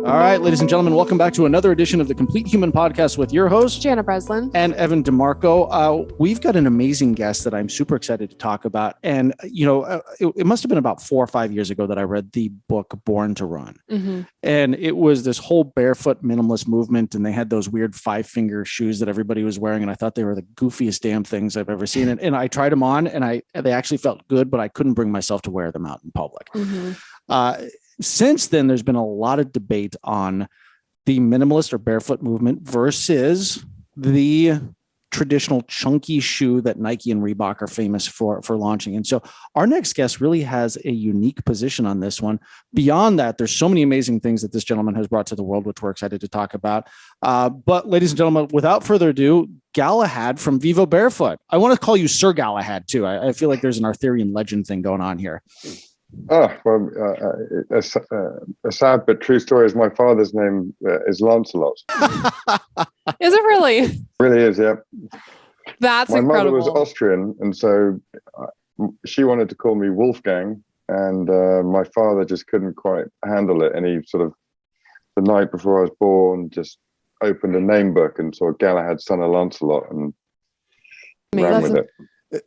All right, ladies and gentlemen, welcome back to another edition of the Complete Human Podcast with your host, Janna Breslin. And Evan Demarco. We've got an amazing guest that I'm super excited to talk about. And, it must have been about 4 or 5 years ago that I read the book Born to Run. Mm-hmm. And it was this whole barefoot minimalist movement. And they had those weird 5-finger shoes that everybody was wearing. And I thought they were the goofiest damn things I've ever seen. And I tried them on and they actually felt good, but I couldn't bring myself to wear them out in public. Mm-hmm. Since then, there's been a lot of debate on the minimalist or barefoot movement versus the traditional chunky shoe that Nike and Reebok are famous for launching. And so our next guest really has a unique position on this one. Beyond that, there's so many amazing things that this gentleman has brought to the world, which we're excited to talk about. But ladies and gentlemen, without further ado, Galahad from Vivobarefoot. I want to call you Sir Galahad too. I feel like there's an Arthurian legend thing going on here. Oh, well, a sad but true story is my father's name is Lancelot. Is it really? Really is, yeah. That's my incredible. My mother was Austrian, and so she wanted to call me Wolfgang, and my father just couldn't quite handle it. And he sort of, the night before I was born, just opened a name book and saw Galahad, son of Lancelot, and ran with it.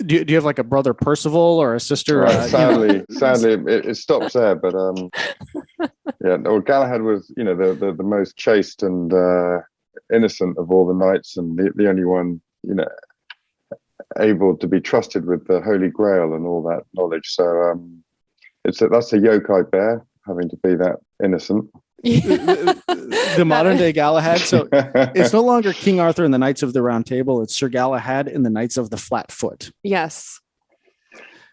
Do you have like a brother Percival or a sister? Sadly, it stops there. But yeah, well, Galahad was, the most chaste and innocent of all the knights, and the only one, able to be trusted with the Holy Grail and all that knowledge. So that's a yoke I bear, having to be that innocent. The modern day Galahad. So it's no longer King Arthur and the Knights of the Round Table. It's Sir Galahad and the Knights of the Flat Foot. Yes.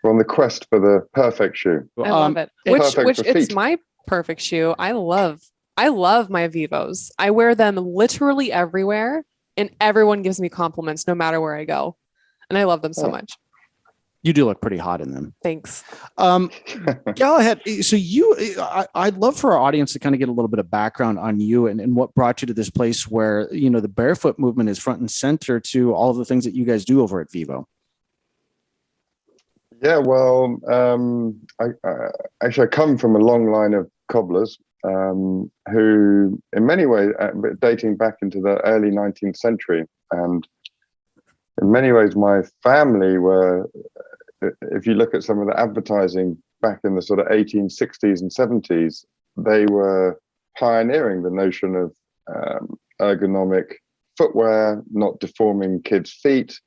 We're on the quest for the perfect shoe. I love it. Which it's my perfect shoe. I love my Vivos. I wear them literally everywhere, and everyone gives me compliments no matter where I go. And I love them so much. You do look pretty hot in them. Thanks. Galahad, so I'd love for our audience to kind of get a little bit of background on you and what brought you to this place where, the barefoot movement is front and center to all of the things that you guys do over at Vivo. Yeah, well, I come from a long line of cobblers who, in many ways, dating back into the early 19th century. And in many ways, my family were, if you look at some of the advertising back in the sort of 1860s and 70s, they were pioneering the notion of ergonomic footwear, not deforming kids' feet,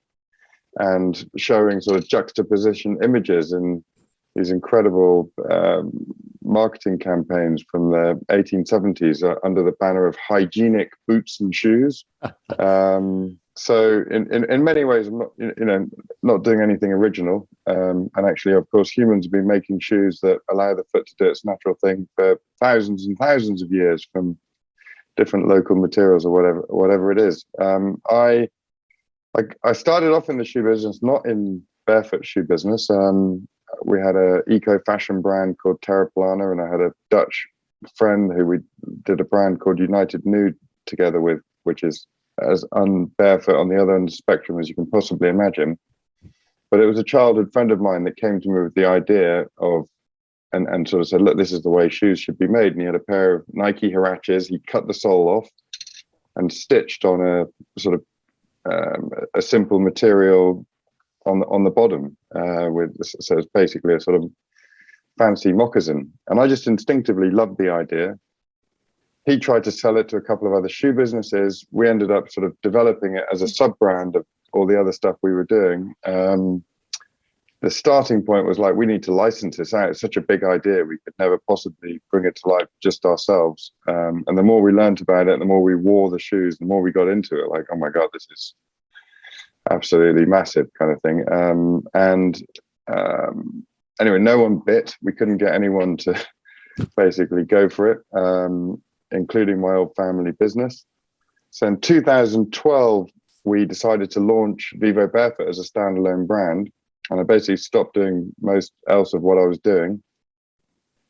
and showing sort of juxtaposition images in these incredible marketing campaigns from the 1870s under the banner of hygienic boots and shoes. So in many ways, I'm not doing anything original. And actually, of course, humans have been making shoes that allow the foot to do its natural thing for thousands and thousands of years from different local materials or whatever it is. I started off in the shoe business, not in barefoot shoe business. We had an eco-fashion brand called Terraplana, and I had a Dutch friend who we did a brand called United Nude together with, which is as unbarefoot on the other end of the spectrum as you can possibly imagine. But it was a childhood friend of mine that came to me with the idea of, and sort of said, look, this is the way shoes should be made. And he had a pair of Nike Huaraches. He cut the sole off and stitched on a sort of a simple material on the bottom so it's basically a sort of fancy moccasin. And I just instinctively loved the idea. He tried to sell it to a couple of other shoe businesses. We ended up sort of developing it as a sub-brand of all the other stuff we were doing. The starting point was like, we need to license this out. It's such a big idea. We could never possibly bring it to life just ourselves. And the more we learned about it, the more we wore the shoes, the more we got into it. Like, oh my God, this is absolutely massive kind of thing. Anyway, no one bit. We couldn't get anyone to basically go for it, including my old family business. So in 2012, we decided to launch Vivobarefoot as a standalone brand. And I basically stopped doing most else of what I was doing.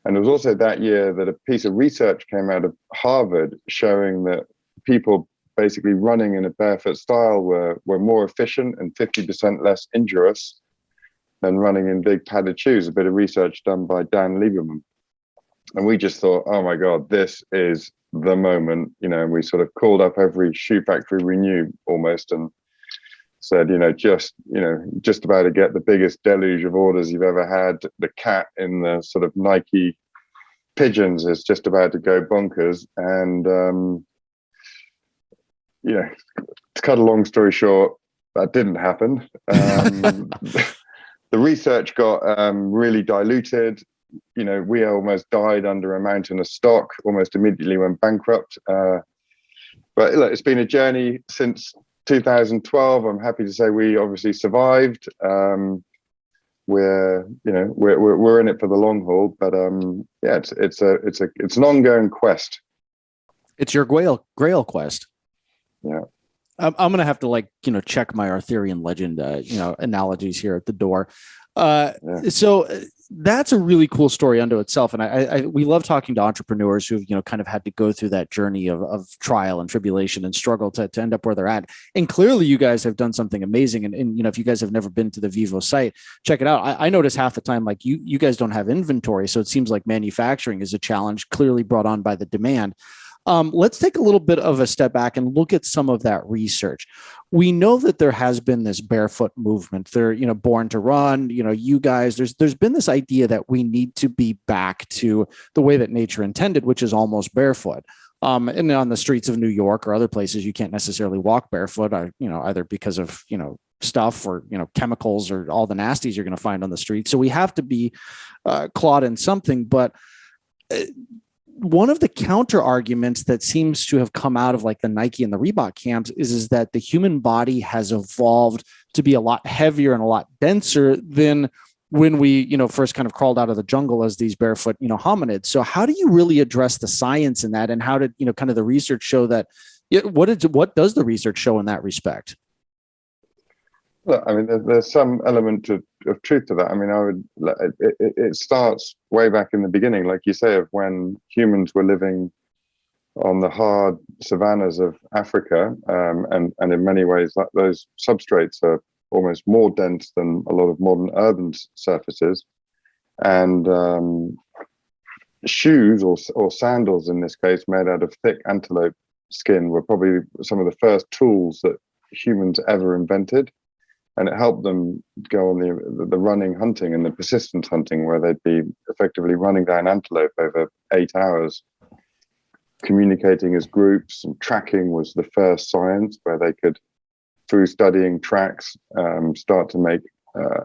And it was also that year that a piece of research came out of Harvard showing that people basically running in a barefoot style were more efficient and 50% less injurious than running in big padded shoes. A bit of research done by Dan Lieberman. And we just thought, oh my God, this is the moment, and we sort of called up every shoe factory we knew almost and said, just about to get the biggest deluge of orders you've ever had. The cat in the sort of Nike pigeons is just about to go bonkers. And, to cut a long story short, that didn't happen. The research got really diluted. We almost died under a mountain of stock, almost immediately went bankrupt. But look, it's been a journey since 2012. I'm happy to say we obviously survived. We're in it for the long haul, but it's an ongoing quest. It's your grail quest. Yeah. I'm going to have to check my Arthurian legend, analogies here at the door. So that's a really cool story unto itself. And we love talking to entrepreneurs who've, kind of had to go through that journey of trial and tribulation and struggle to end up where they're at. And clearly you guys have done something amazing. And if you guys have never been to the Vivo site, check it out. I notice half the time, you guys don't have inventory. So it seems like manufacturing is a challenge clearly brought on by the demand. Let's take a little bit of a step back and look at some of that research. We know that there has been this barefoot movement. They're, born to run, you guys, there's been this idea that we need to be back to the way that nature intended, which is almost barefoot. And on the streets of New York or other places, you can't necessarily walk barefoot, either because of, stuff or, chemicals or all the nasties you're going to find on the street. So we have to be clawed in something, but one of the counter arguments that seems to have come out of the Nike and the Reebok camps is that the human body has evolved to be a lot heavier and a lot denser than when we, first kind of crawled out of the jungle as these barefoot, hominids. So how do you really address the science in that? And how did, kind of the research show that? What does the research show in that respect? Look, I mean, there's some element of truth to that. I mean, it starts way back in the beginning, like you say, of when humans were living on the hard savannas of Africa, and in many ways, those substrates are almost more dense than a lot of modern urban surfaces, and shoes or sandals in this case, made out of thick antelope skin, were probably some of the first tools that humans ever invented. And it helped them go on the running hunting and the persistence hunting, where they'd be effectively running down antelope over 8 hours, communicating as groups. And tracking was the first science, where they could, through studying tracks, start to make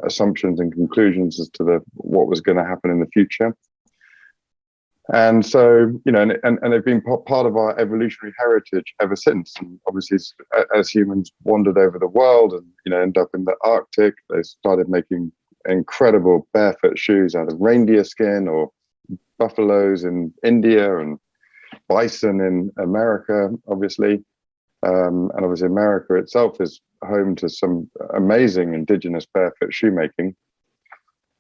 assumptions and conclusions as to what was going to happen in the future. And so, and they've been part of our evolutionary heritage ever since. And obviously, as humans wandered over the world and, end up in the Arctic, they started making incredible barefoot shoes out of reindeer skin, or buffaloes in India and bison in America, obviously. And obviously, America itself is home to some amazing indigenous barefoot shoemaking.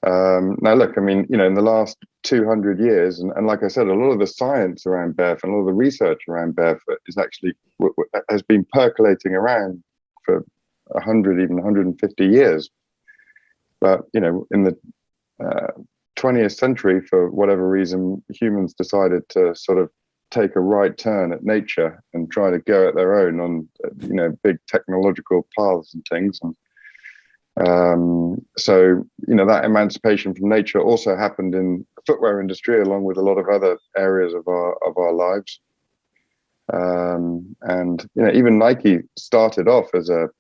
Now, look, I mean, in the last 200 years, and like I said, a lot of the science around barefoot, a lot of the research around barefoot is actually has been percolating around for 100, even 150 years. But, in the 20th century, for whatever reason, humans decided to sort of take a right turn at nature and try to go at their own on, big technological paths and things. And so, that emancipation from nature also happened in the footwear industry, along with a lot of other areas of our lives. And even Nike started off as a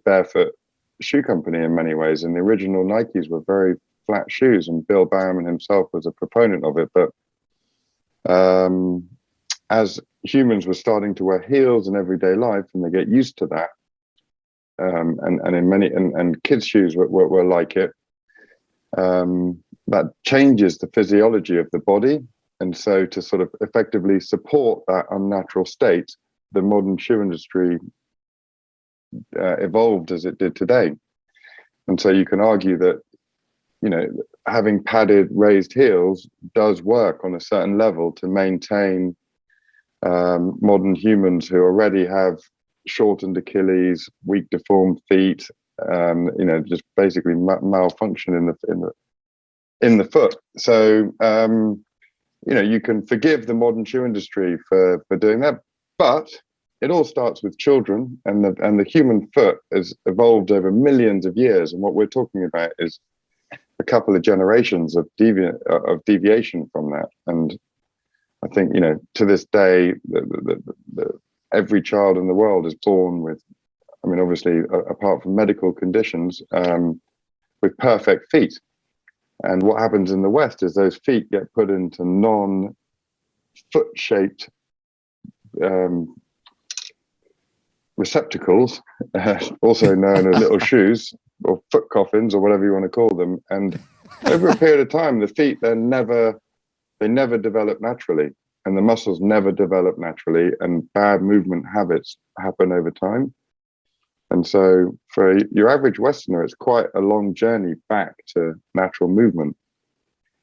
barefoot shoe company in many ways, and the original Nikes were very flat shoes, and Bill Bowerman himself was a proponent of it. But as humans were starting to wear heels in everyday life, and they get used to that, and in many and kids' shoes were like it. That changes the physiology of the body, and so to sort of effectively support that unnatural state, the modern shoe industry evolved as it did today. And so you can argue that having padded raised heels does work on a certain level to maintain modern humans who already have shortened Achilles, weak, deformed feet, just basically malfunction in the foot. So, you can forgive the modern shoe industry for doing that, but it all starts with children, and the human foot has evolved over millions of years, and what we're talking about is a couple of generations of deviation from that. And I think, to this day, every child in the world is born with, I mean, obviously, apart from medical conditions, with perfect feet. And what happens in the West is those feet get put into non-foot shaped receptacles, also known as little shoes or foot coffins or whatever you want to call them. And over a period of time, the feet they never develop naturally, and the muscles never develop naturally, and bad movement habits happen over time. And so for your average Westerner, it's quite a long journey back to natural movement.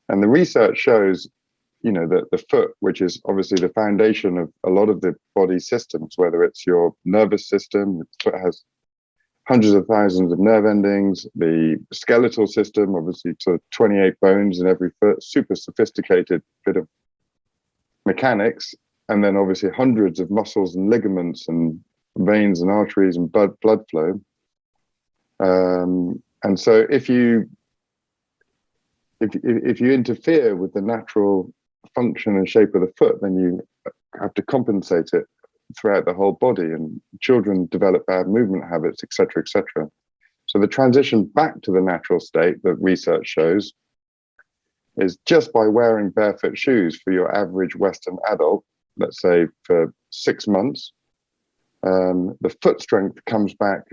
And the research shows that the foot, which is obviously the foundation of a lot of the body systems, whether it's your nervous system, the foot has hundreds of thousands of nerve endings, the skeletal system, obviously to 28 bones in every foot, super sophisticated bit of mechanics, and then obviously hundreds of muscles and ligaments and veins and arteries and blood flow. And so if you interfere with the natural function and shape of the foot, then you have to compensate it throughout the whole body, and children develop bad movement habits, etc., etc. So the transition back to the natural state that research shows is just by wearing barefoot shoes for your average Western adult, let's say for 6 months, the foot strength comes back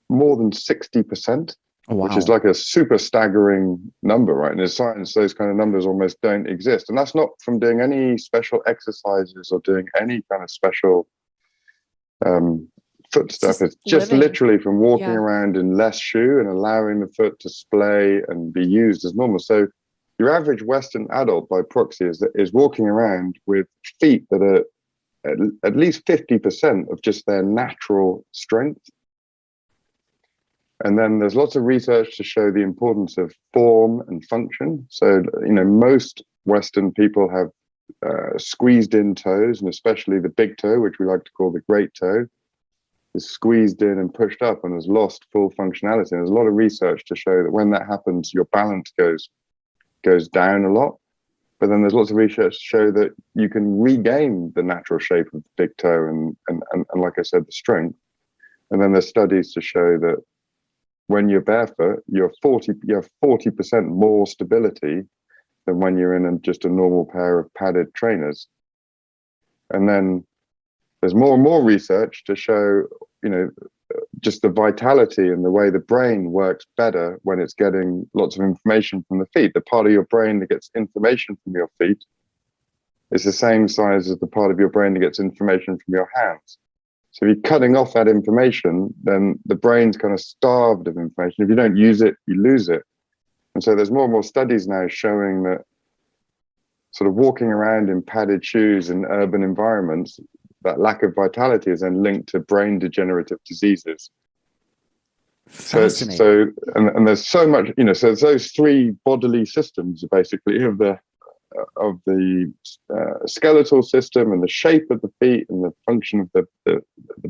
more than 60%. Oh, wow. Which is like a super staggering number, right? And in science, those kind of numbers almost don't exist. And that's not from doing any special exercises or doing any kind of special foot stuff. It's just literally from walking around in less shoe and allowing the foot to splay and be used as normal. So your average Western adult, by proxy, is walking around with feet that are at least 50% of just their natural strength. And then there's lots of research to show the importance of form and function. So, most Western people have squeezed in toes, and especially the big toe, which we like to call the great toe, is squeezed in and pushed up and has lost full functionality. And there's a lot of research to show that when that happens, your balance goes down a lot. But then there's lots of research to show that you can regain the natural shape of the big toe and like I said, the strength. And then there's studies to show that when you're barefoot, you have 40% more stability than when you're in just a normal pair of padded trainers. And then there's more and more research to show, just the vitality and the way the brain works better when it's getting lots of information from the feet. The part of your brain that gets information from your feet is the same size as the part of your brain that gets information from your hands. So if you're cutting off that information, then the brain's kind of starved of information. If you don't use it, you lose it. And so there's more and more studies now showing that sort of walking around in padded shoes in urban environments, that lack of vitality is then linked to brain degenerative diseases. Fascinating. And there's so much, so those three bodily systems basically of the skeletal system and the shape of the feet and the function of the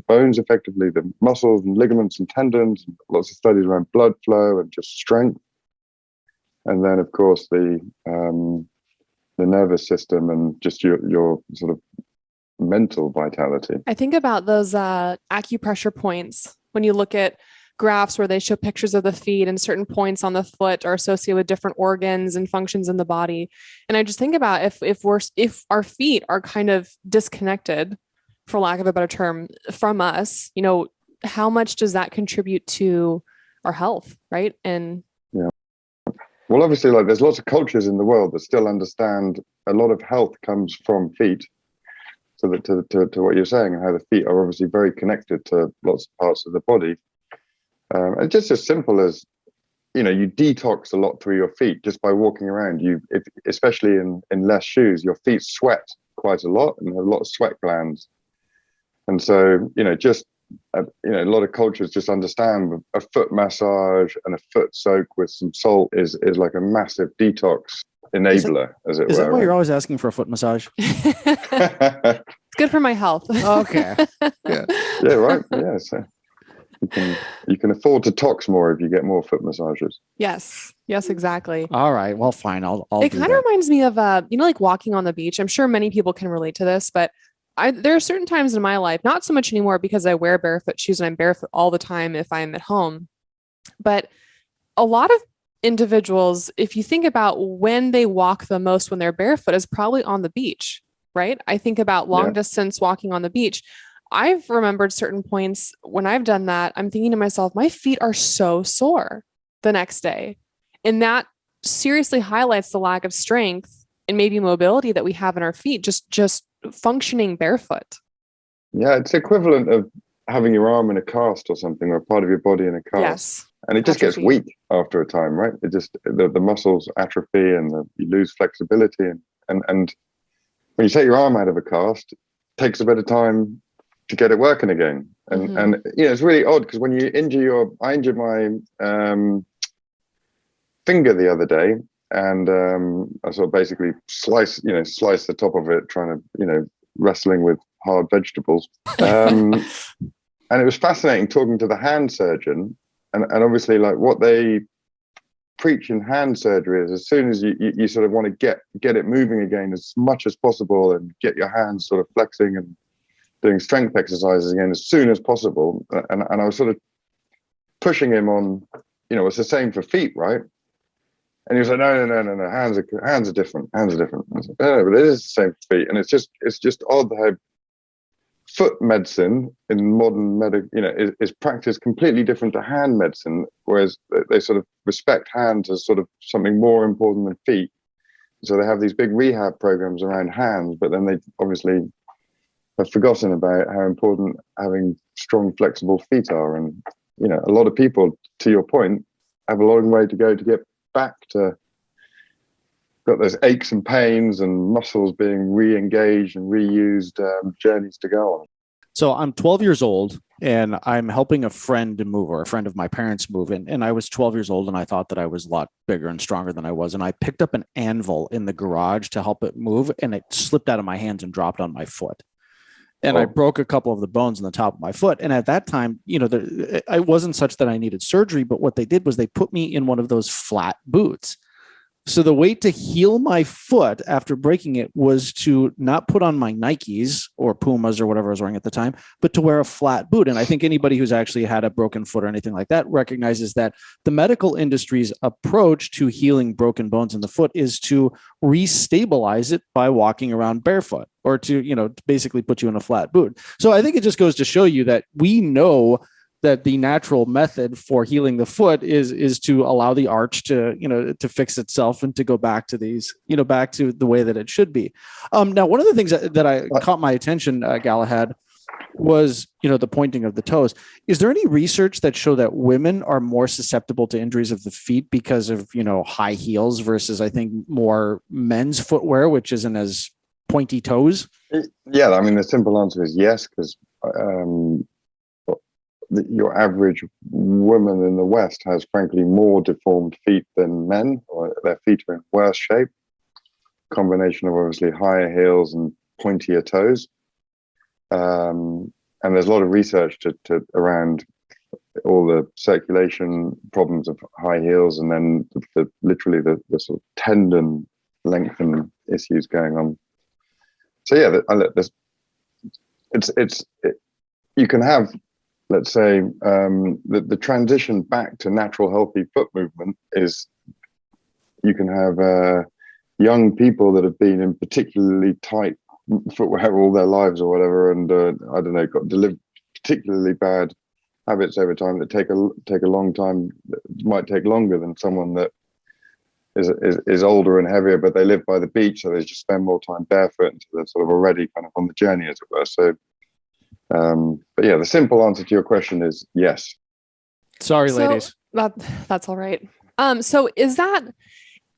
bones, effectively the muscles and ligaments and tendons, and lots of studies around blood flow and just strength, and then of course the nervous system and just your sort of mental vitality. I think about those acupressure points when you look at graphs where they show pictures of the feet, and certain points on the foot are associated with different organs and functions in the body. And I just think about if our feet are kind of disconnected, for lack of a better term, from us, how much does that contribute to our health, right? And yeah, well, obviously, there's lots of cultures in the world that still understand a lot of health comes from feet. So that to what you're saying, and how the feet are obviously very connected to lots of parts of the body. And just as simple as, you detox a lot through your feet just by walking around. Especially in less shoes, your feet sweat quite a lot and have a lot of sweat glands. And so, a lot of cultures just understand a foot massage and a foot soak with some salt is like a massive detox enabler, as it were. Is that why right? you're always asking for a foot massage? It's good for my health. Okay. Yeah. Yeah, right. Yeah, so you can afford to tox more if you get more foot massages. Yes, exactly. All right. Well, fine. I'll It do kind that. of reminds me of like walking on the beach. I'm sure many people can relate to this, but there are certain times in my life, not so much anymore because I wear barefoot shoes and I'm barefoot all the time if I'm at home. But a lot of individuals, if you think about when they walk the most when they're barefoot, is probably on the beach, right? I think about long distance walking on the beach. I've remembered certain points when I've done that. I'm thinking to myself, my feet are so sore the next day. And that seriously highlights the lack of strength and maybe mobility that we have in our feet, just functioning barefoot. Yeah, it's equivalent of having your arm in a cast or something, or part of your body in a cast. Yes. And it just gets weak after a time, right? It just, the muscles atrophy and you lose flexibility. And when you take your arm out of a cast, it takes a bit of time to get it working again. And it's really odd because when you I injured my finger the other day, and I sort of basically slice the top of it, trying to, wrestling with hard vegetables. And it was fascinating talking to the hand surgeon. And obviously, like, what they preach in hand surgery is as soon as you sort of want to get it moving again as much as possible and get your hands sort of flexing and doing strength exercises again as soon as possible. And I was sort of pushing him on, it's the same for feet, right? And he was like, no, hands are different. Hands are different. I was like, no, but it is the same for feet. And it's just odd how foot medicine in modern is practiced completely different to hand medicine, whereas they sort of respect hands as sort of something more important than feet. So they have these big rehab programs around hands, but then they obviously have forgotten about how important having strong, flexible feet are. And, a lot of people, to your point, have a long way to go to get back to got those aches and pains and muscles being re-engaged and reused journeys to go on. So I'm 12 years old and I'm helping a friend move, or a friend of my parents move. And I was 12 years old and I thought that I was a lot bigger and stronger than I was. And I picked up an anvil in the garage to help it move, and it slipped out of my hands and dropped on my foot. And I broke a couple of the bones in the top of my foot. And at that time, I wasn't such that I needed surgery, but what they did was they put me in one of those flat boots. So the way to heal my foot after breaking it was to not put on my Nikes or Pumas or whatever I was wearing at the time, but to wear a flat boot. And I think anybody who's actually had a broken foot or anything like that recognizes that the medical industry's approach to healing broken bones in the foot is to restabilize it by walking around barefoot, or to, basically put you in a flat boot. So I think it just goes to show you that we know that the natural method for healing the foot is to allow the arch to, to fix itself and to go back to back to the way that it should be. Now, one of the things that I caught my attention, Galahad, was, the pointing of the toes. Is there any research that show that women are more susceptible to injuries of the feet because of, high heels versus, I think, more men's footwear, which isn't as pointy toes? Yeah, I mean, the simple answer is yes, because your average woman in the West has, frankly, more deformed feet than men, or their feet are in worse shape. Combination of obviously higher heels and pointier toes. And there's a lot of research to around all the circulation problems of high heels, and then literally the sort of tendon lengthen issues going on. So yeah, you can have, let's say, the transition back to natural, healthy foot movement is you can have young people that have been in particularly tight footwear all their lives or whatever, and I don't know, got delivered particularly bad habits over time that take a long time, might take longer than someone that is older and heavier, but they live by the beach, so they just spend more time barefoot, and so they're sort of already kind of on the journey, as it were. So but yeah, the simple answer to your question is yes. Sorry, ladies. That's all right. So is that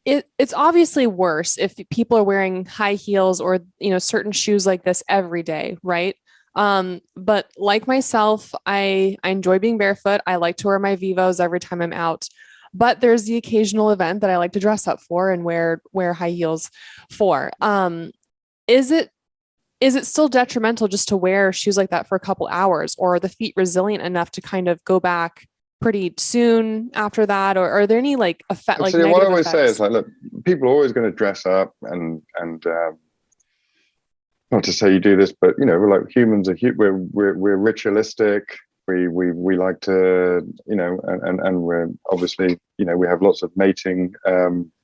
it's obviously worse if people are wearing high heels or, certain shoes like this every day, right? But like myself, I enjoy being barefoot. I like to wear my Vivos every time I'm out. but there's the occasional event that I like to dress up for and wear high heels for. Is it still detrimental just to wear shoes like that for a couple hours, or are the feet resilient enough to kind of go back pretty soon after that? Or are there any like effect, like negative what I always effects? say is like, look, people are always going to dress up and not to say you do this, but we're like humans we're ritualistic. We like to, and we're obviously, we have lots of mating,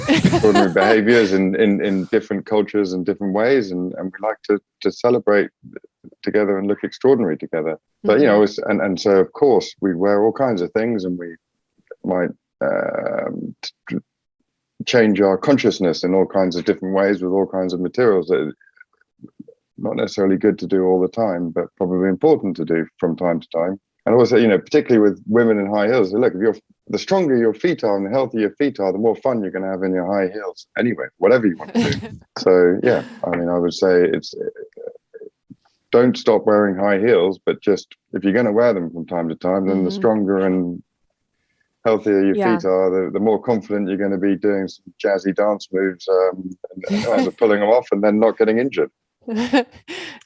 extraordinary behaviors in different cultures and different ways. And we like to celebrate together and look extraordinary together. But, and so of course we wear all kinds of things, and we might change our consciousness in all kinds of different ways with all kinds of materials that not necessarily good to do all the time, but probably important to do from time to time. And also, particularly with women in high heels, look, the stronger your feet are and the healthier your feet are, the more fun you're going to have in your high heels anyway, whatever you want to do. So, yeah, I would say don't stop wearing high heels, but just if you're going to wear them from time to time, then the stronger and healthier your feet are, the more confident you're going to be doing some jazzy dance moves and pulling them off and then not getting injured.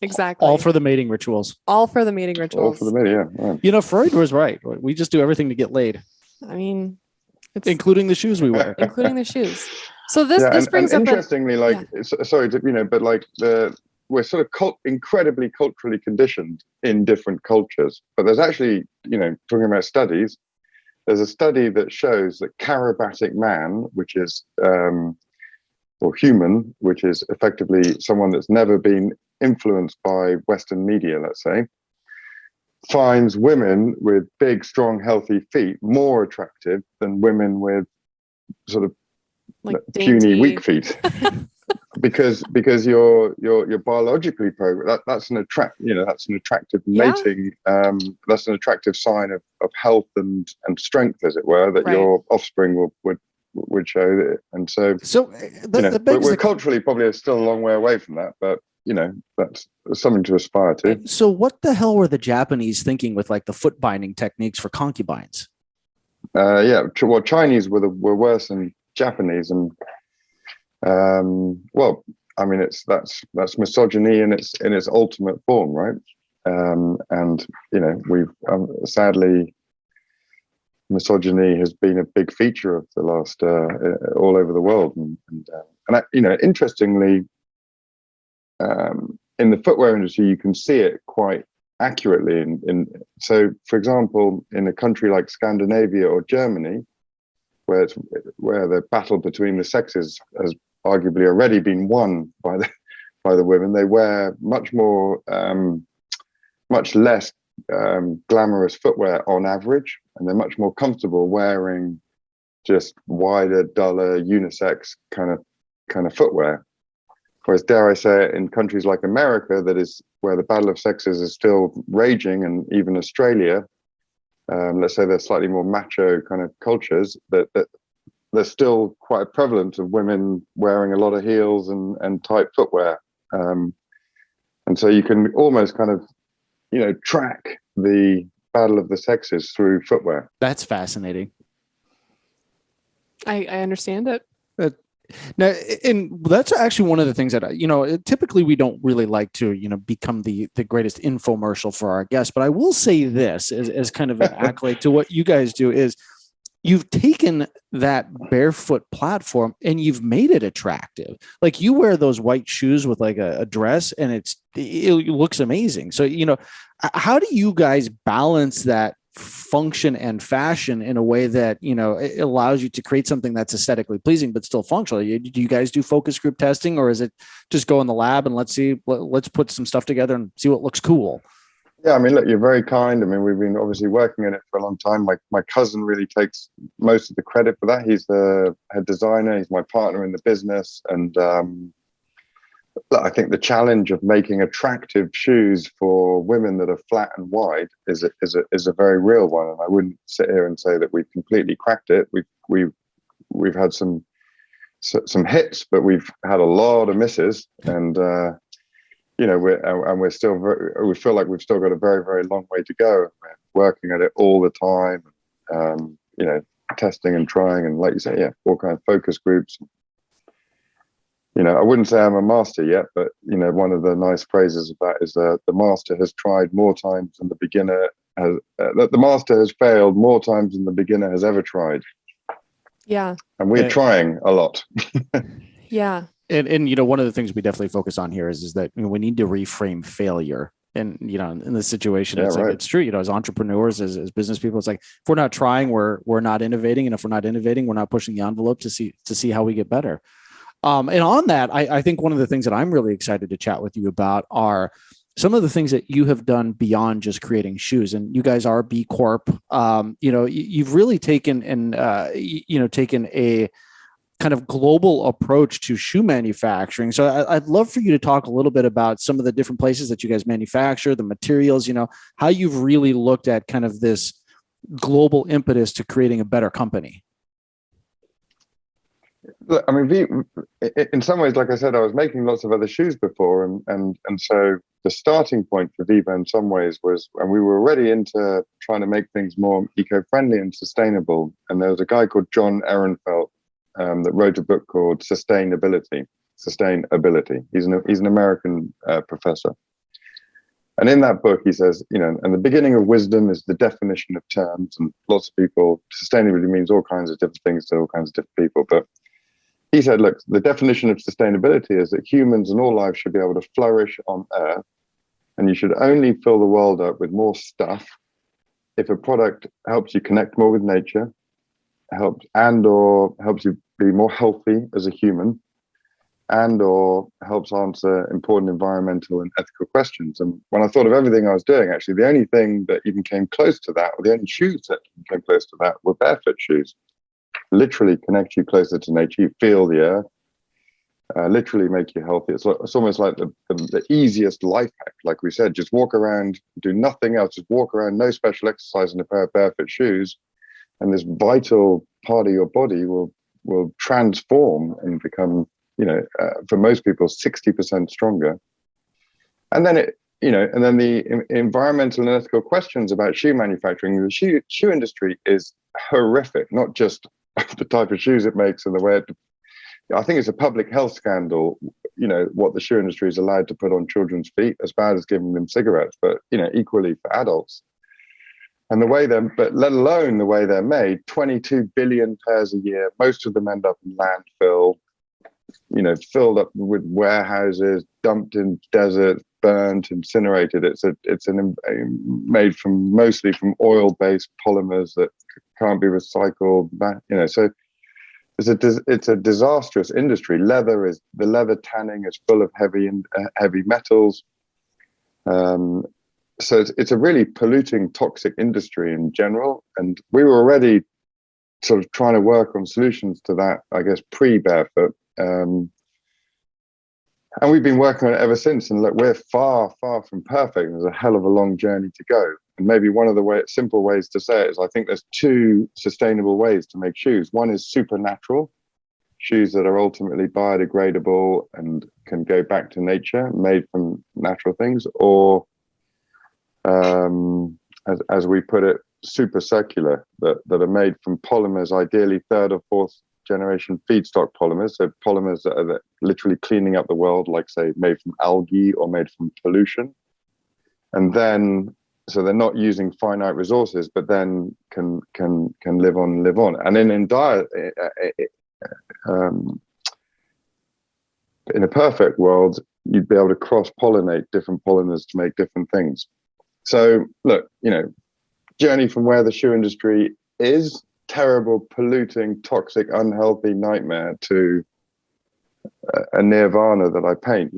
Exactly. All for the mating rituals. All for the mating rituals. All for the mating, yeah. Freud was right. We just do everything to get laid. I mean, including the shoes we wear. Including the shoes. So this brings up interestingly, sorry, but like we're sort of incredibly culturally conditioned in different cultures. But there's actually, talking about studies, there's a study that shows that karabatic man, which is or human, which is effectively someone that's never been influenced by Western media, let's say, finds women with big, strong, healthy feet more attractive than women with sort of like puny, weak feet. because you're biologically programmed. That's an attractive mating. That's an attractive sign of health and strength, as it were, that your offspring would show that. And so we're culturally probably still a long way away from that, but that's something to aspire to. So what the hell were the Japanese thinking with like the foot binding techniques for concubines? Well, Chinese were worse than Japanese, and that's misogyny in its ultimate form, right? And we've sadly, misogyny has been a big feature of the last all over the world, and interestingly, in the footwear industry, you can see it quite accurately. So, for example, in a country like Scandinavia or Germany, where the battle between the sexes has arguably already been won by the women, they wear much less glamorous footwear on average, and they're much more comfortable wearing just wider, duller, unisex kind of footwear. Whereas, dare I say it, in countries like America, that is where the battle of sexes is still raging, and even Australia, let's say they're slightly more macho kind of cultures, that there's still quite prevalent of women wearing a lot of heels and tight footwear. And so you can almost kind of, track the battle of the sexes through footwear. That's fascinating. I understand it. Now, and that's actually one of the things that, typically we don't really like to, become the greatest infomercial for our guests. But I will say this as kind of an accolade to what you guys do is you've taken that barefoot platform and you've made it attractive. Like you wear those white shoes with like a dress and it looks amazing. So, how do you guys balance that function and fashion in a way that it allows you to create something that's aesthetically pleasing but still functional? Do you guys do focus group testing, or is it just go in the lab and let's put some stuff together and see what looks cool? Yeah, look, you're very kind. We've been obviously working in it for a long time. My cousin really takes most of the credit for that. He's the head designer. He's my partner in the business, and I think the challenge of making attractive shoes for women that are flat and wide is a very real one. And I wouldn't sit here and say that we've completely cracked it. We've had some hits, but we've had a lot of misses. And we feel like we've still got a very, very long way to go. We're working at it all the time. testing and trying, and like you say, all kinds of focus groups. I wouldn't say I'm a master yet, but one of the nice phrases of that is that the master has tried more times than the beginner has. That the master has failed more times than the beginner has ever tried. Yeah, and we're trying a lot. Yeah. And one of the things we definitely focus on here is that we need to reframe failure. And in this situation, it's like, it's true. As entrepreneurs, as business people, it's like, if we're not trying, we're not innovating, and if we're not innovating, we're not pushing the envelope to see how we get better. And on that, I think one of the things that I'm really excited to chat with you about are some of the things that you have done beyond just creating shoes. And you guys are B Corp. You've really taken taken a kind of global approach to shoe manufacturing. So I'd love for you to talk a little bit about some of the different places that you guys manufacture, the materials, how you've really looked at kind of this global impetus to creating a better company. Look, I mean, in some ways, like I said, I was making lots of other shoes before, and so the starting point for Vivo in some ways was, and we were already into trying to make things more eco-friendly and sustainable. And there was a guy called John Ehrenfeld that wrote a book called Sustainability. He's an American professor. And in that book, he says, and the beginning of wisdom is the definition of terms. And lots of people, sustainability means all kinds of different things to all kinds of different people. But he said, look, the definition of sustainability is that humans and all life should be able to flourish on Earth. And you should only fill the world up with more stuff if a product helps you connect more with nature, helps you be more healthy as a human, and or helps answer important environmental and ethical questions. And when I thought of everything I was doing, actually, the only thing that even came close to that, or the only shoes that came close to that, were barefoot shoes. Literally connect you closer to nature. You feel the earth, literally make you healthy. It's almost like the easiest life hack. Like we said, just walk around, do nothing else, just walk around, no special exercise in a pair of barefoot shoes, and this vital part of your body will transform and become, for most people, 60% stronger. And then the environmental and ethical questions about shoe manufacturing. The shoe industry is horrific, not just the type of shoes it makes and the way I think it's a public health scandal, what the shoe industry is allowed to put on children's feet, as bad as giving them cigarettes, but, equally for adults. And but let alone the way they're made, 22 billion pairs a year, most of them end up in landfill, filled up with warehouses, dumped in deserts, burnt, incinerated. It's made mostly from oil-based polymers that can't be recycled. So it's a disastrous industry. The leather tanning is full of heavy metals. So it's a really polluting, toxic industry in general. And we were already sort of trying to work on solutions to that, I guess, pre-Barefoot. And we've been working on it ever since. And look, we're far, far from perfect. There's a hell of a long journey to go. And maybe one of the simple ways to say it is, I think there's two sustainable ways to make shoes. One is supernatural, shoes that are ultimately biodegradable and can go back to nature, made from natural things, or as we put it, super circular, that are made from polymers, ideally third or fourth generation feedstock polymers. So polymers that are literally cleaning up the world, like say made from algae or made from pollution. And then, so they're not using finite resources, but then can live on. And then in a perfect world, you'd be able to cross-pollinate different polymers to make different things. So look, journey from where the shoe industry is, terrible, polluting, toxic, unhealthy nightmare, to a nirvana that I paint.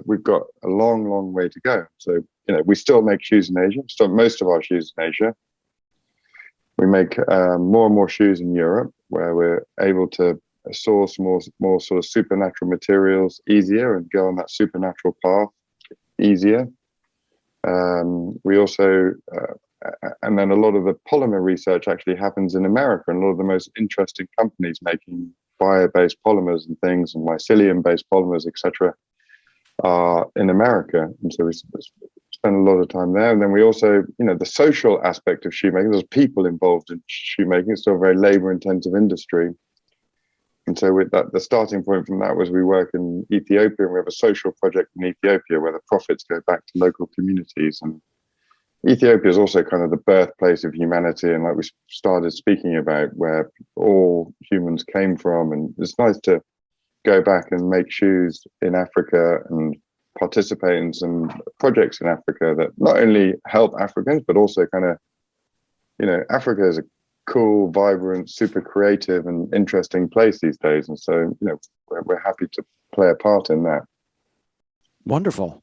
We've got a long, long way to go. So, we still make shoes in Asia. Still, most of our shoes in Asia. We make more and more shoes in Europe, where we're able to source more sort of supernatural materials easier and go on that supernatural path easier. We also, and then a lot of the polymer research actually happens in America, and a lot of the most interesting companies making bio-based polymers and things, and mycelium-based polymers, etc., are in America. And so we spend a lot of time there. And then we also, the social aspect of shoemaking, there's people involved in shoemaking. It's still a very labor-intensive industry. And so with that, the starting point from that was we work in Ethiopia, and we have a social project in Ethiopia where the profits go back to local communities. And Ethiopia is also kind of the birthplace of humanity, and like we started speaking about, where all humans came from. And it's nice to go back and make shoes in Africa and participate in some projects in Africa that not only help Africans, but also kind of, Africa is a cool, vibrant, super creative and interesting place these days. And so, we're happy to play a part in that. Wonderful.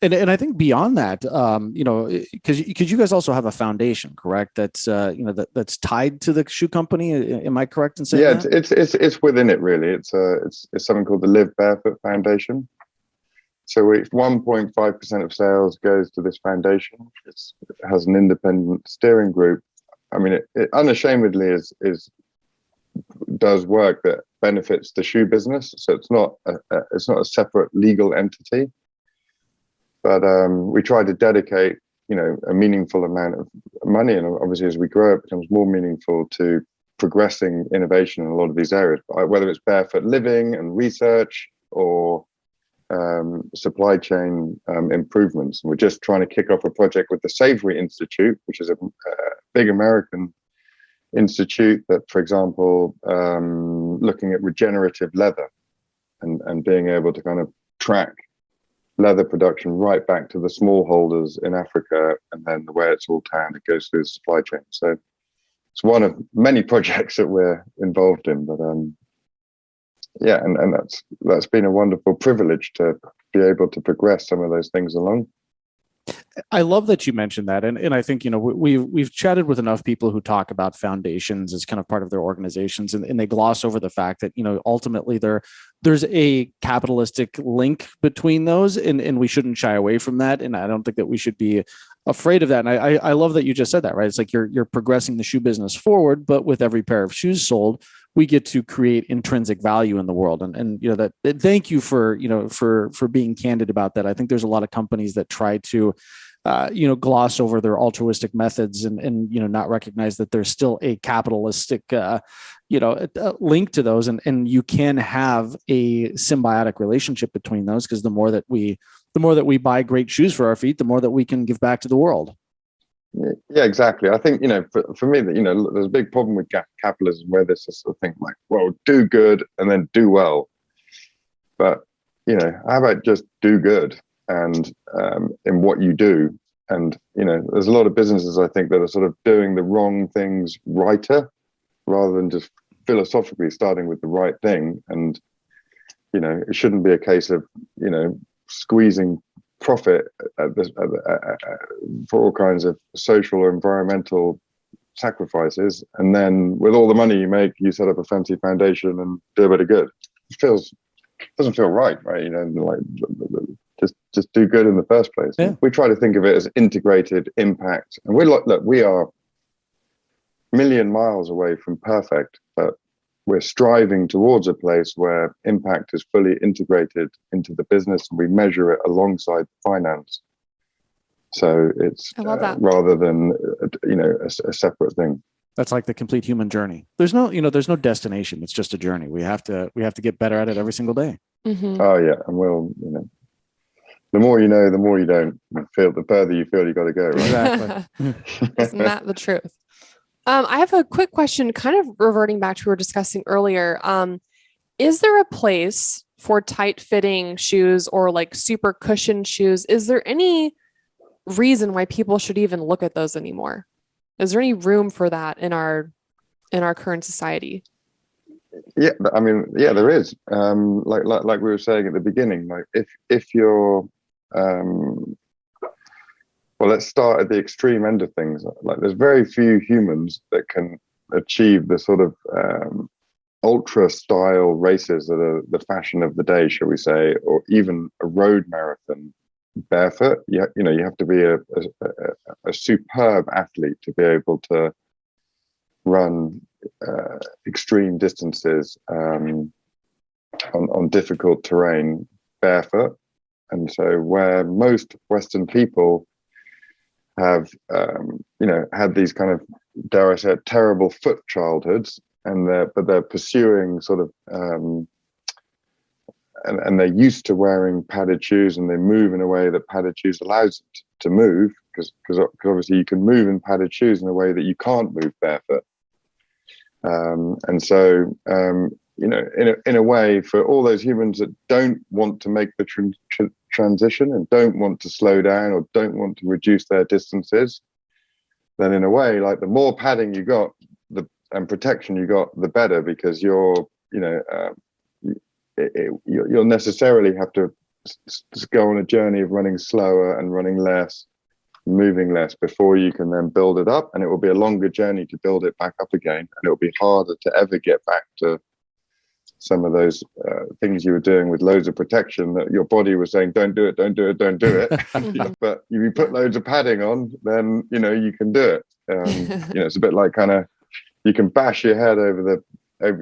And I think beyond that, because you guys also have a foundation, correct? That's that's tied to the shoe company. Am I correct in saying that? Yeah, it's within it really. It's something called the Live Barefoot Foundation. So 1.5% of sales goes to this foundation. It has an independent steering group. I mean, it unashamedly does work that benefits the shoe business. So it's not a separate legal entity. But we try to dedicate, a meaningful amount of money, and obviously as we grow, it becomes more meaningful to progressing innovation in a lot of these areas, whether it's barefoot living and research or supply chain improvements. And we're just trying to kick off a project with the Savory Institute, which is a big American institute that, for example, looking at regenerative leather and being able to kind of track leather production right back to the smallholders in Africa, and then the way it's all tanned, it goes through the supply chain. So it's one of many projects that we're involved in. But yeah, and that's been a wonderful privilege to be able to progress some of those things along. I love that you mentioned that, and I think we've chatted with enough people who talk about foundations as kind of part of their organizations, and they gloss over the fact that ultimately there's a capitalistic link between those, and we shouldn't shy away from that. And I don't think that we should be afraid of that. And I love that you just said that, right? It's like you're progressing the shoe business forward, but with every pair of shoes sold, we get to create intrinsic value in the world. And that thank you for being candid about that. I think there's a lot of companies that try to gloss over their altruistic methods and not recognize that there's still a capitalistic link to those, and you can have a symbiotic relationship between those, because the more that we buy great shoes for our feet, the more that we can give back to the world. Yeah, exactly. I think for me that there's a big problem with capitalism where there's this sort of thing like, well, do good and then do well, but how about just do good and in what you do? And there's a lot of businesses, I think, that are sort of doing the wrong things righter rather than just philosophically starting with the right thing. And it shouldn't be a case of squeezing profit for all kinds of social or environmental sacrifices, and then with all the money you make, you set up a fancy foundation and do a bit of good. It doesn't feel right? Like just do good in the first place. Yeah. We try to think of it as integrated impact, and we are a million miles away from perfect, but we're striving towards a place where impact is fully integrated into the business, and we measure it alongside finance. So it's rather than a separate thing. That's like the complete human journey. There's no destination. It's just a journey. We have to get better at it every single day. Mm-hmm. Oh yeah, and we'll the more you know, the more you don't feel. The further you feel, you got to go. Right? Exactly. Isn't that the truth? I have a quick question, kind of reverting back to what we were discussing earlier. Is there a place for tight-fitting shoes or like super cushioned shoes? Is there any reason why people should even look at those anymore? Is there any room for that in our current society? Yeah, I mean, yeah, there is. Like we were saying at the beginning, like if you're well, let's start at the extreme end of things. Like, there's very few humans that can achieve the sort of ultra style races that are the fashion of the day, shall we say, or even a road marathon barefoot. You have to be a superb athlete to be able to run extreme distances on difficult terrain barefoot. And so where most Western people have, had these kind of, dare I say it, terrible foot childhoods, but they're pursuing sort of, and they're used to wearing padded shoes, and they move in a way that padded shoes allows them to move, because obviously you can move in padded shoes in a way that you can't move barefoot. And so, in a way, for all those humans that don't want to make the transition and don't want to slow down or don't want to reduce their distances, then in a way, like, the more padding you got, and protection you got, the better, because you'll necessarily have to go on a journey of running slower and running less, moving less, before you can then build it up. And it will be a longer journey to build it back up again, and it will be harder to ever get back to some of those things you were doing with loads of protection that your body was saying, don't do it, don't do it, don't do it. But if you put loads of padding on, then you can do it. It's a bit like, kind of, you can bash your head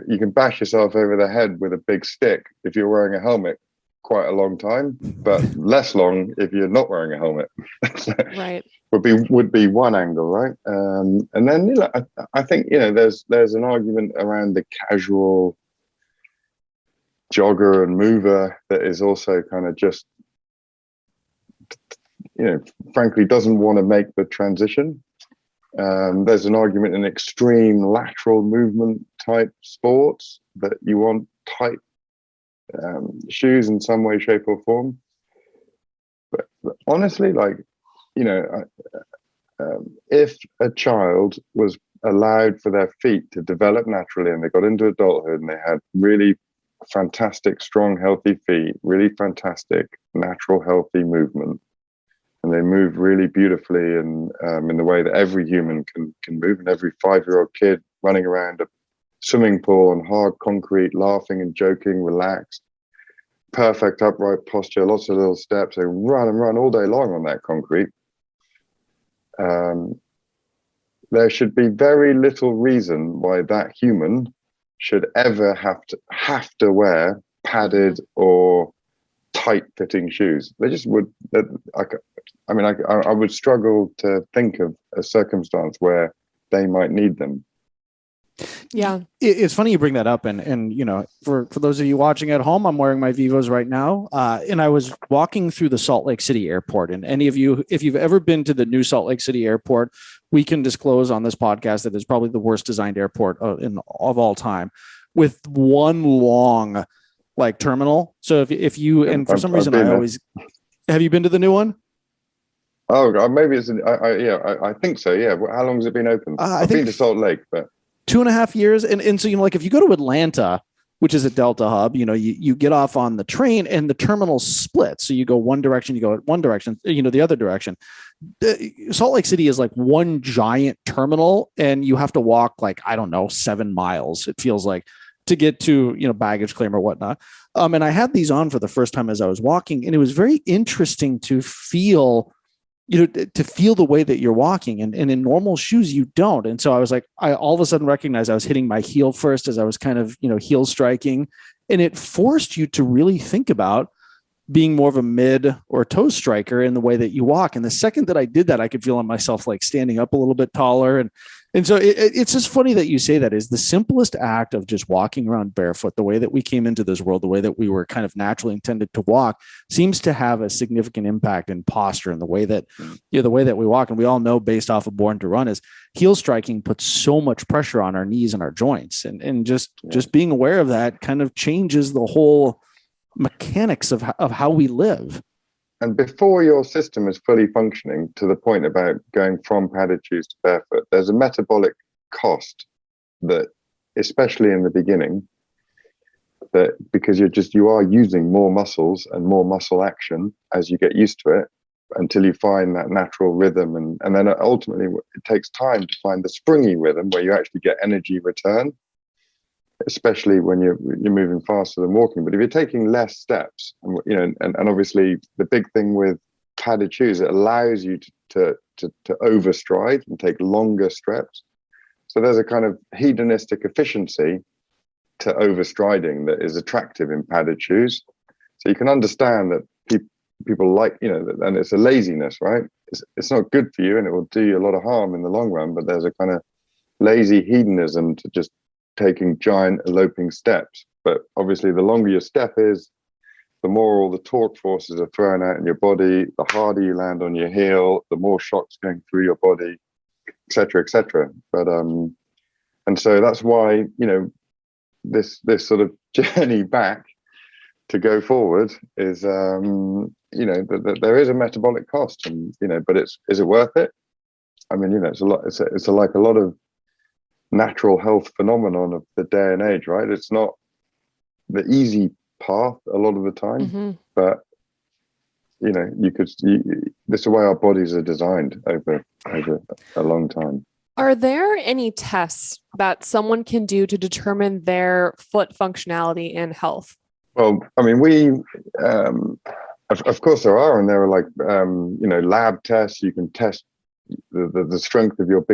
you can bash yourself over the head with a big stick if you're wearing a helmet quite a long time, but less long if you're not wearing a helmet. Right. Would be one angle, right? And then I think there's an argument around the casual jogger and mover that is also kind of just frankly doesn't want to make the transition. There's an argument in extreme lateral movement type sports that you want tight shoes in some way, shape, or form. But honestly, if a child was allowed for their feet to develop naturally, and they got into adulthood and they had really fantastic, strong, healthy feet, really fantastic, natural, healthy movement, and they move really beautifully and in the way that every human can move, and every 5-year-old kid running around a swimming pool on hard concrete, laughing and joking, relaxed, perfect upright posture, lots of little steps, they run and run all day long on that concrete. There should be very little reason why that human should ever have to wear padded or tight-fitting shoes. They just would. I would struggle to think of a circumstance where they might need them. Yeah, it's funny you bring that up, and for those of you watching at home, I'm wearing my Vivos right now, and I was walking through the Salt Lake City airport. And any of you, if you've ever been to the new Salt Lake City airport, we can disclose on this podcast that it's probably the worst designed airport of all time, with one long terminal. So if you, and for some reason I always, have you been to the new one? Oh, maybe it's. I think so. Yeah. How long has it been open? I've been to Salt Lake, but 2.5 years. And so, if you go to Atlanta, which is a Delta hub, you get off on the train and the terminal splits. So you go one direction, you go one direction, the other direction. Salt Lake City is like one giant terminal, and you have to walk 7 miles, it feels like, to get to, baggage claim or whatnot. And I had these on for the first time as I was walking, and it was very interesting to feel the way that you're walking, and in normal shoes, you don't. And so I was I all of a sudden recognized I was hitting my heel first as I was kind of, heel striking, and it forced you to really think about being more of a mid or toe striker in the way that you walk. And the second that I did that, I could feel on myself standing up a little bit taller. And so it's just funny that you say that. Is the simplest act of just walking around barefoot, the way that we came into this world, the way that we were kind of naturally intended to walk, seems to have a significant impact in posture and the way that the way that we walk. And we all know, based off of Born to Run, is heel striking puts so much pressure on our knees and our joints, and just being aware of that kind of changes the whole mechanics of how we live. And before your system is fully functioning, to the point about going from padded shoes to barefoot, there's a metabolic cost that, especially in the beginning, that because you are using more muscles and more muscle action as you get used to it, until you find that natural rhythm, and then ultimately it takes time to find the springy rhythm where you actually get energy return, especially when you're moving faster than walking. But if you're taking less steps, and obviously the big thing with padded shoes, it allows you to overstride and take longer steps. So there's a kind of hedonistic efficiency to overstriding that is attractive in padded shoes. So you can understand that people like, and it's a laziness, right? It's not good for you, and it will do you a lot of harm in the long run. But there's a kind of lazy hedonism to just taking giant eloping steps. But obviously, the longer your step is, the more all the torque forces are thrown out in your body, the harder you land on your heel, the more shocks going through your body, etc., etc. But and so that's why, this sort of journey back to go forward is, there is a metabolic cost, and but is it worth it? I mean, it's a lot. It's like a lot of natural health phenomenon of the day and age, right? It's not the easy path a lot of the time, but this is the way our bodies are designed over a long time. Are there any tests that someone can do to determine their foot functionality and health? Well, I mean, of course there are, and there are like lab tests. You can test the strength of your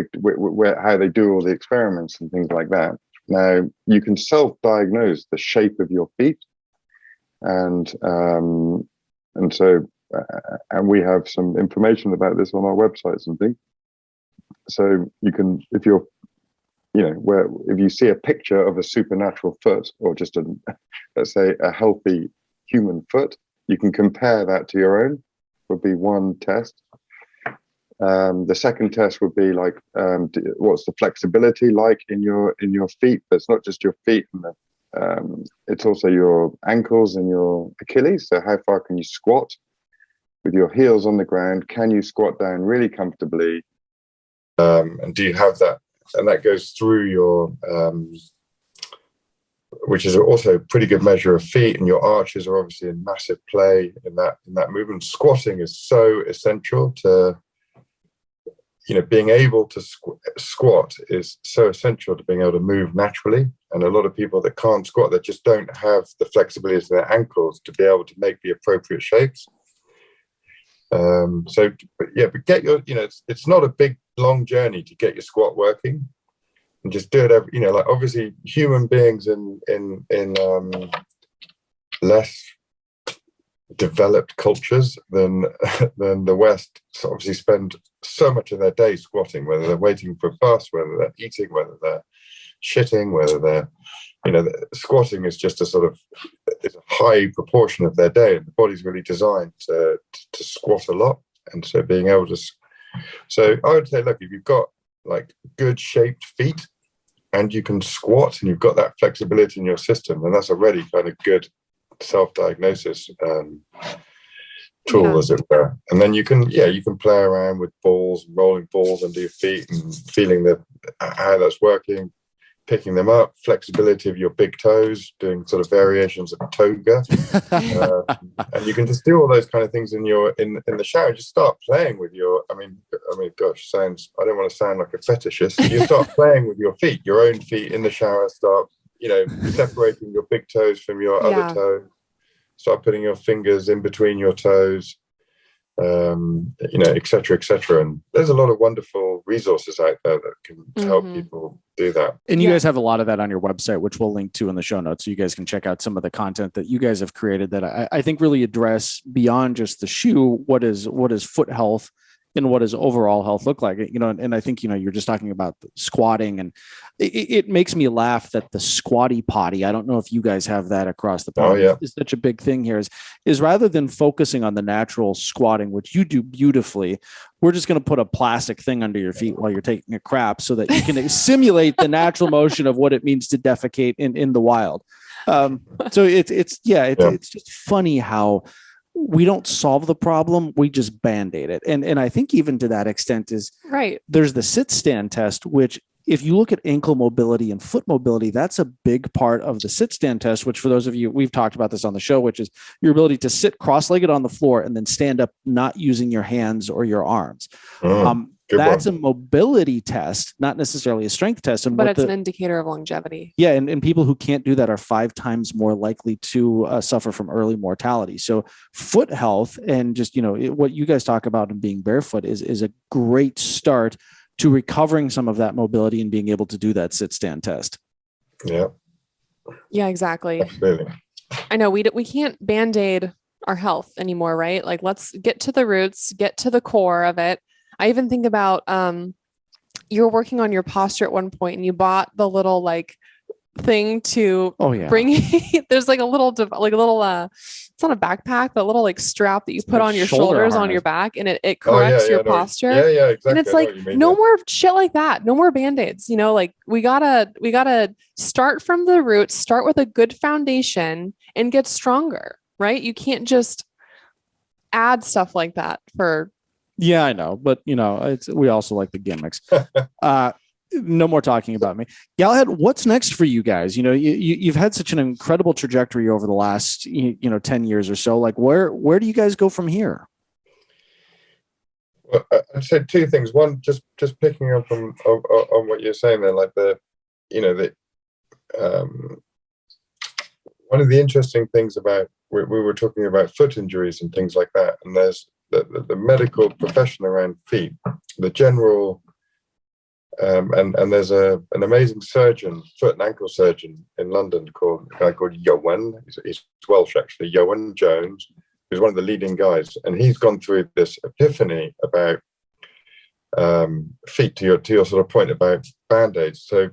how they do all the experiments and things like that. Now you can self-diagnose the shape of your feet, and we have some information about this on our websites and things. So you can, if you're, if you see a picture of a supernatural foot, or just let's say a healthy human foot, you can compare that to your own. Would be one test. The second test would be like, what's the flexibility like in your feet? But it's not just your feet, it's also your ankles and your Achilles. So how far can you squat with your heels on the ground? Can you squat down really comfortably? And do you have that? And that goes through your, which is also a pretty good measure of feet, and your arches are obviously in massive play in that movement. Squatting is so essential to, being able to squat is so essential to being able to move naturally. And a lot of people that can't squat, that just don't have the flexibility of their ankles to be able to make the appropriate shapes. But get your, it's not a big long journey to get your squat working, and just do it every, like obviously human beings in less developed cultures than the West obviously spend so much of their day squatting, whether they're waiting for a bus, whether they're eating, whether they're shitting, whether they're, squatting is just it's a high proportion of their day, and the body's really designed to squat a lot. And so being able to, so I would say, look, if you've got like good shaped feet and you can squat and you've got that flexibility in your system, then that's already kind of good self-diagnosis tool, as it were. And then you can play around with balls, rolling balls under your feet, and feeling how that's working, picking them up, flexibility of your big toes, doing sort of variations of toga, and you can just do all those kind of things in the shower. Just start playing with your. I mean, gosh, I don't want to sound like a fetishist. You start playing with your feet, your own feet in the shower. Start, separating your big toes from your other toes. Start putting your fingers in between your toes, et cetera, et cetera. And there's a lot of wonderful resources out there that can help people do that. And you guys have a lot of that on your website, which we'll link to in the show notes. So you guys can check out some of the content that you guys have created that I think really address beyond just the shoe, what is foot health and what does overall health look like? And I think, you're just talking about squatting, and it makes me laugh that the squatty potty, I don't know if you guys have that across the pond, is such a big thing here, is rather than focusing on the natural squatting, which you do beautifully, we're just going to put a plastic thing under your feet while you're taking a crap so that you can simulate the natural motion of what it means to defecate in the wild. So it's just funny how we don't solve the problem, we just band-aid it. And I think even to that extent is right. There's the sit stand test, which if you look at ankle mobility and foot mobility, that's a big part of the sit stand test, which for those of you, we've talked about this on the show, which is your ability to sit cross-legged on the floor and then stand up, not using your hands or your arms. That's a mobility test, not necessarily a strength test. But it's an indicator of longevity. Yeah. And people who can't do that are 5 times more likely to suffer from early mortality. So foot health and just, what you guys talk about in being barefoot is a great start to recovering some of that mobility and being able to do that sit stand test. Yeah. Yeah, exactly. Absolutely. I know we can't band-aid our health anymore, right? Like, let's get to the roots, get to the core of it. I even think about, you were working on your posture at one point and you bought the little like thing to bring there's like a little it's not a backpack, but a little like strap that you put on your shoulders on your back, and it corrects your posture. Yeah, exactly. And it's like, no more shit like that, no more band-aids, you know, like we gotta start from the roots, start with a good foundation and get stronger, right? You can't just add stuff like that for I know, but you know, we also like the gimmicks. No more talking about me. Galahad, what's next for you guys? You know, you've had such an incredible trajectory over the last 10 years or so. Like, where do you guys go from here? Well, I'd say two things. One, just picking up on what you're saying there, like one of the interesting things about, we were talking about foot injuries and things like that, and there's the medical profession around feet, the general. And there's an amazing surgeon, foot and ankle surgeon in London, a guy called Iowan. He's Welsh, actually, Iowan Jones, who's one of the leading guys, and he's gone through this epiphany about feet. To your sort of point about band-aids. So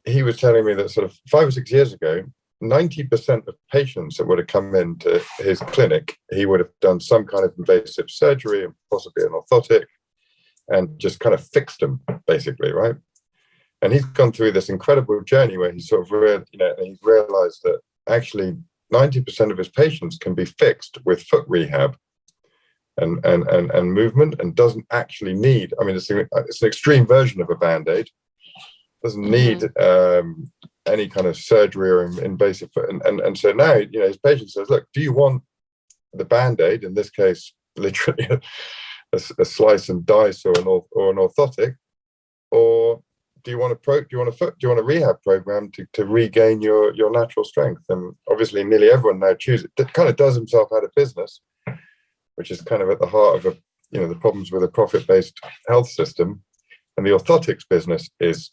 he was telling me that sort of 5 or 6 years ago, 90% of patients that would have come into his clinic, he would have done some kind of invasive surgery and possibly an orthotic, and just kind of fixed them, basically, right? And he's gone through this incredible journey where he sort of he's realized that actually 90% of his patients can be fixed with foot rehab and movement, and doesn't actually need, I mean, it's an extreme version of a Band-Aid, doesn't need any kind of surgery or invasive foot. And so now, his patient says, look, do you want the Band-Aid, in this case, literally a slice and dice or an orthotic, or do you want a rehab program to regain your natural strength? And obviously nearly everyone now chooses it. Kind of does himself out of business, which is kind of at the heart of the problems with a profit-based health system. And the orthotics business is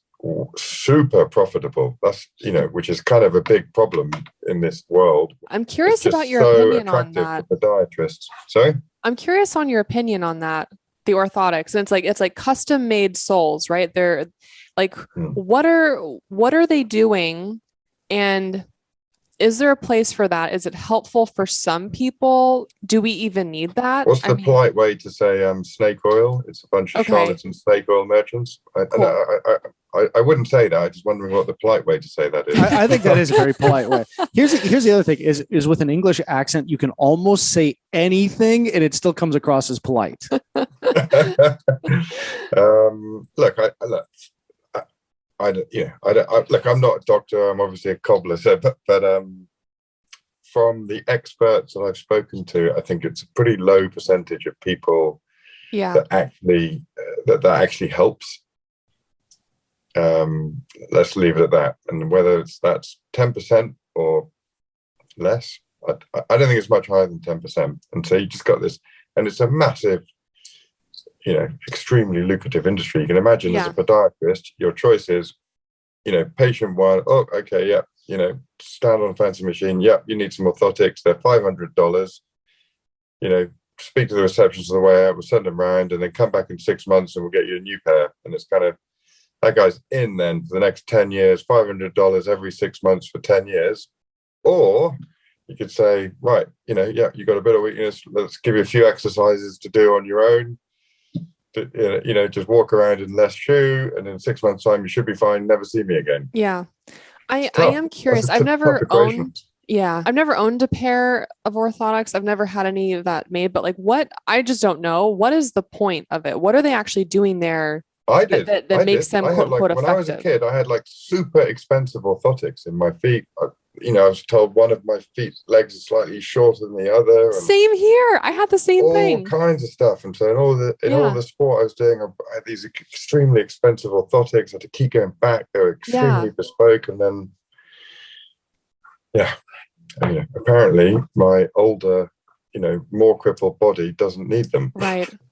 super profitable. That's which is kind of a big problem in this world. I'm curious about your opinion on that. For podiatrists. Sorry? I'm curious on your opinion on that, the orthotics. And it's like custom made soles, right? They're like, what are they doing? And is there a place for that? Is it helpful for some people? Do we even need that? What's the polite way to say snake oil? It's a bunch of charlatan snake oil merchants. I wouldn't say that. I'm just wondering what the polite way to say that is. I think that is a very polite way. Here's the other thing is with an English accent, you can almost say anything and it still comes across as polite. Look, I'm not a doctor. I'm obviously a cobbler. So, but from the experts that I've spoken to, I think it's a pretty low percentage of people that actually helps. Let's leave it at that. And whether that's 10% or less, I don't think it's much higher than 10%. And so you just got this, and it's a massive, extremely lucrative industry. You can imagine as a podiatrist, your choice is, patient one, stand on a fancy machine. Yep, you need some orthotics. They're $500. Speak to the receptionist on the way out. We'll send them around, and then come back in 6 months, and we'll get you a new pair. And it's kind of, that guy's in then for the next 10 years, $500 every 6 months for 10 years. Or you could say, right, you got a bit of weakness. Let's give you a few exercises to do on your own. Just walk around in less shoe, and in 6 months' time, you should be fine. Never see me again. Yeah. I am curious. I've never owned a pair of orthotics. I've never had any of that made, but I just don't know. What is the point of it? What are they actually doing there? That makes them quote unquote effective. When I was a kid, I had super expensive orthotics in my feet. I was told one of my legs is slightly shorter than the other. Same here. I had the same thing. All kinds of stuff. And so in all the sport I was doing, I had these extremely expensive orthotics. I had to keep going back. They were extremely bespoke. And then, apparently my older, more crippled body doesn't need them.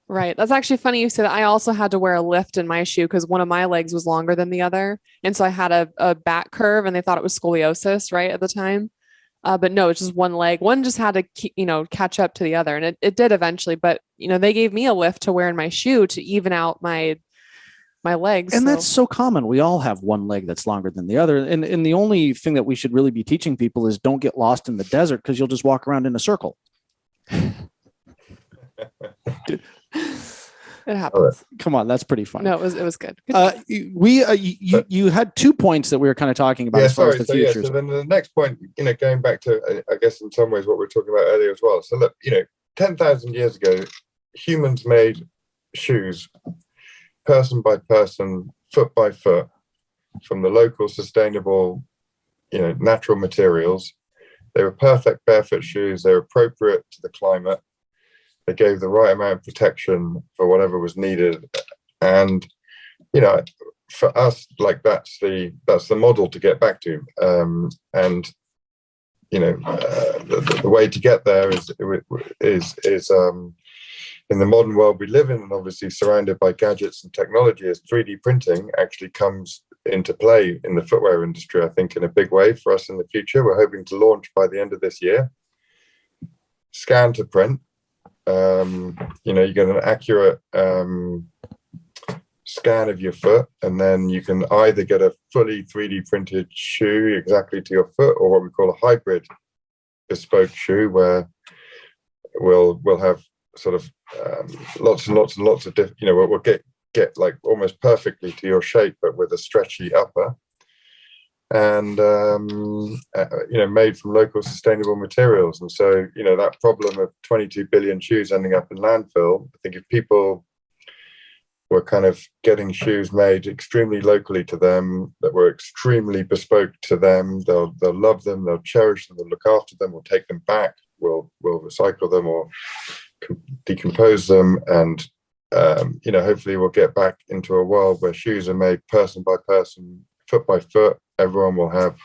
Right. That's actually funny you say that. I also had to wear a lift in my shoe because one of my legs was longer than the other. And so I had a back curve, and they thought it was scoliosis, right, at the time. But no, it's just one leg. One just had to catch up to the other, and it did eventually. But they gave me a lift to wear in my shoe to even out my legs. And that's so common. We all have one leg that's longer than the other. And the only thing that we should really be teaching people is don't get lost in the desert, because you'll just walk around in a circle. It happens. Come on, that's pretty funny. No, it was good. You had 2 points that we were kind of talking about as far as the future. So then the next point, going back to, I guess in some ways what we were talking about earlier as well. So look, 10,000 years ago, humans made shoes, person by person, foot by foot, from the local sustainable, natural materials. They were perfect barefoot shoes. They were appropriate to the climate. They gave the right amount of protection for whatever was needed. And, for us, like that's the model to get back to. The way to get there is in the modern world we live in, and obviously surrounded by gadgets and technology, as 3D printing actually comes into play in the footwear industry, I think, in a big way for us in the future. We're hoping to launch by the end of this year. Scan to print. You get an accurate scan of your foot, and then you can either get a fully 3D printed shoe exactly to your foot, or what we call a hybrid bespoke shoe, where we'll have sort of lots and lots and lots of different, we'll get like almost perfectly to your shape, but with a stretchy upper, and made from local sustainable materials. And so that problem of 22 billion shoes ending up in landfill, I think if people were kind of getting shoes made extremely locally to them, that were extremely bespoke to them, they'll love them, they'll cherish them, they'll look after them, we'll take them back, we'll recycle them or decompose them, and hopefully we'll get back into a world where shoes are made person by person, foot by foot. Everyone will have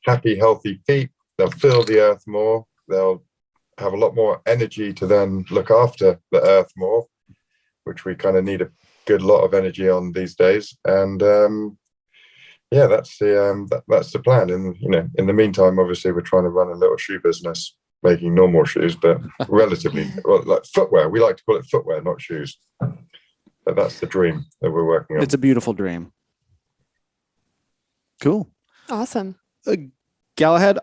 happy, healthy feet. They'll feel the earth more. They'll have a lot more energy to then look after the earth more, which we kind of need a good lot of energy on these days. And that's the plan. And in the meantime, obviously, we're trying to run a little shoe business, making normal shoes, but relatively like footwear. We like to call it footwear, not shoes. But that's the dream that we're working on. It's a beautiful dream. Cool. Awesome. Galahad,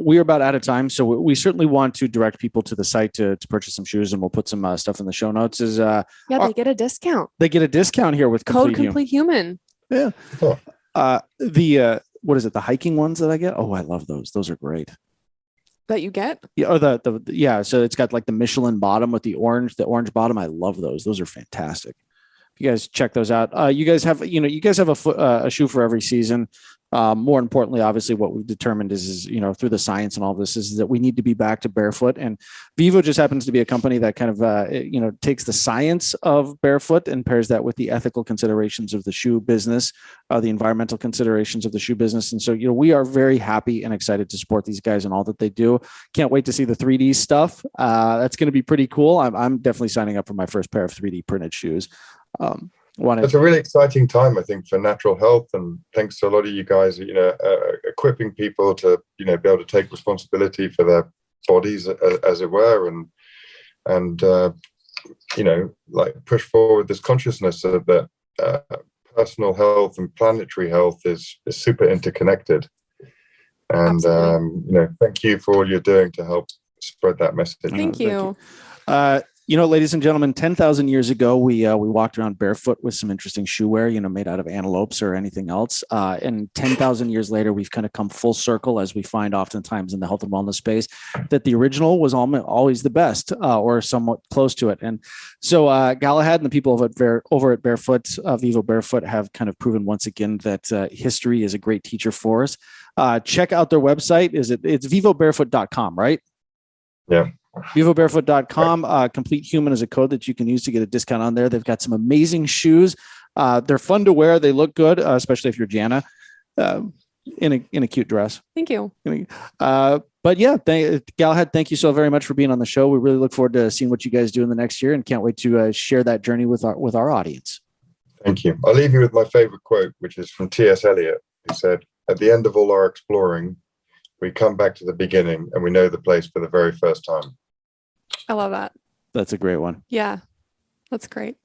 we are about out of time, so we certainly want to direct people to the site to purchase some shoes, and we'll put some stuff in the show notes. They get a discount. They get a discount here with code Complete Human. Yeah. What is it? The hiking ones that I get? Oh, I love those. Those are great. That you get? Yeah. Or so it's got like the Michelin bottom with the orange bottom. I love those. Those are fantastic. You guys check those out. You guys have a shoe for every season. More importantly, obviously, what we've determined is through the science and all this is that we need to be back to barefoot. And Vivo just happens to be a company that kind of takes the science of barefoot and pairs that with the ethical considerations of the shoe business, the environmental considerations of the shoe business. And so we are very happy and excited to support these guys and all that they do. Can't wait to see the 3D stuff. That's going to be pretty cool. I'm definitely signing up for my first pair of 3D printed shoes. It's a really exciting time, I think, for natural health, and thanks to a lot of you guys, equipping people to, be able to take responsibility for their bodies, as it were, and push forward this consciousness that personal health and planetary health is super interconnected. And thank you for all you're doing to help spread that message. Thank you. Ladies and gentlemen, 10,000 years ago, we walked around barefoot with some interesting shoe wear, made out of antelopes or anything else. And 10,000 years later, we've kind of come full circle, as we find oftentimes in the health and wellness space, that the original was always the best, or somewhat close to it. And so Galahad and the people over at Barefoot, Vivobarefoot, have kind of proven once again that history is a great teacher for us. Check out their website. It's vivobarefoot.com, right? Yeah. Vivobarefoot.com. Complete Human is a code that you can use to get a discount on there. They've got some amazing shoes. They're fun to wear. They look good, especially if you're Janna, in a cute dress. Thank you. But yeah, Galahad, thank you so very much for being on the show. We really look forward to seeing what you guys do in the next year, and can't wait to share that journey with our audience. Thank you. I'll leave you with my favorite quote, which is from T.S. Eliot, who said, "At the end of all our exploring, we come back to the beginning and we know the place for the very first time. I love that. That's a great one. Yeah, that's great.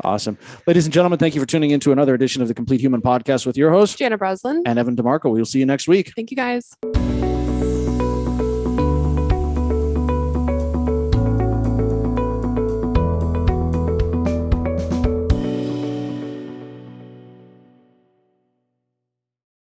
Awesome. Ladies and gentlemen, thank you for tuning in to another edition of the Complete Human Podcast with your host, Janna Breslin and Evan Demarco. We'll see you next week. Thank you, guys.